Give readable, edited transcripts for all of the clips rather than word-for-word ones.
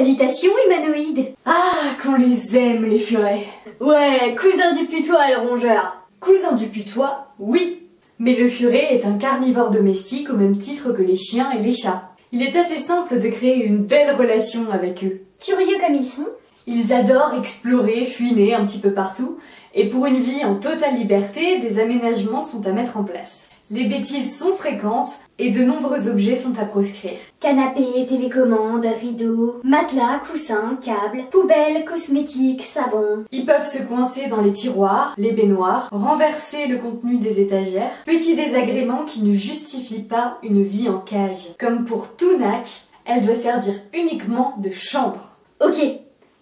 Salutations humanoïdes. Ah, qu'on les aime les furets. Ouais, cousin du putois le rongeur. Cousin du putois, oui. Mais le furet est un carnivore domestique au même titre que les chiens et les chats. Il est assez simple de créer une belle relation avec eux. Curieux comme ils sont. Ils adorent explorer, fuiner un petit peu partout, et pour une vie en totale liberté, des aménagements sont à mettre en place. Les bêtises sont fréquentes et de nombreux objets sont à proscrire. Canapé, télécommande, rideaux, matelas, coussins, câbles, poubelles, cosmétiques, savon. Ils peuvent se coincer dans les tiroirs, les baignoires, renverser le contenu des étagères, petits désagréments qui ne justifient pas une vie en cage. Comme pour tout NAC, elle doit servir uniquement de chambre. Ok,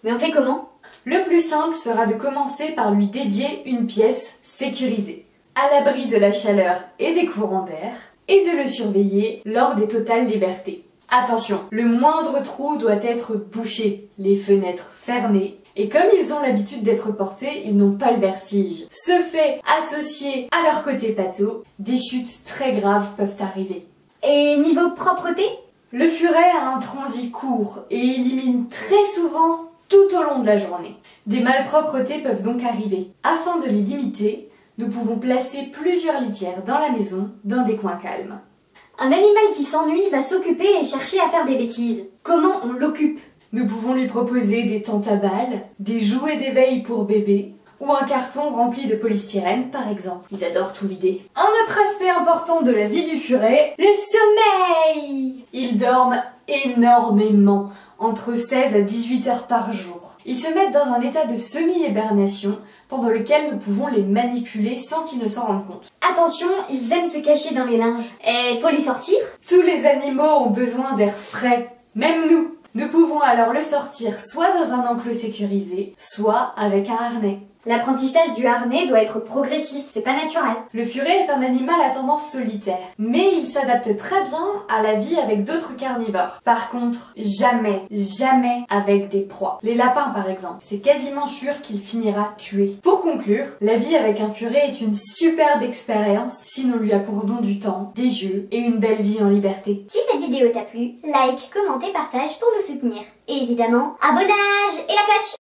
mais on fait comment? Le plus simple sera de commencer par lui dédier une pièce sécurisée, à l'abri de la chaleur et des courants d'air, et de le surveiller lors des totales libertés. Attention, le moindre trou doit être bouché, les fenêtres fermées, et comme ils ont l'habitude d'être portés, ils n'ont pas le vertige. Ce fait associé à leur côté pâteau, des chutes très graves peuvent arriver. Et niveau propreté? Le furet a un transit court et élimine très souvent tout au long de la journée. Des malpropretés peuvent donc arriver. Afin de les limiter, nous pouvons placer plusieurs litières dans la maison, dans des coins calmes. Un animal qui s'ennuie va s'occuper et chercher à faire des bêtises. Comment on l'occupe? Nous pouvons lui proposer des tentes à balles, des jouets d'éveil pour bébé, ou un carton rempli de polystyrène par exemple. Ils adorent tout vider. Un autre aspect important de la vie du furet, Le sommeil! ils dorment énormément, entre 16 à 18 heures par jour. Ils se mettent dans un état de semi-hibernation pendant lequel nous pouvons les manipuler sans qu'ils ne s'en rendent compte. Attention, ils aiment se cacher dans les linges. Et faut les sortir? Tous les animaux ont besoin d'air frais, même nous. Nous pouvons alors le sortir soit dans un enclos sécurisé, soit avec un harnais. L'apprentissage du harnais doit être progressif, c'est pas naturel. Le furet est un animal à tendance solitaire, mais il s'adapte très bien à la vie avec d'autres carnivores. Par contre, jamais avec des proies. Les lapins par exemple, c'est quasiment sûr qu'il finira tué. Pour conclure, la vie avec un furet est une superbe expérience si nous lui accordons du temps, des jeux et une belle vie en liberté. Si cette vidéo t'a plu, like, commente et partage pour nous soutenir. Et évidemment, abonnage et la cloche!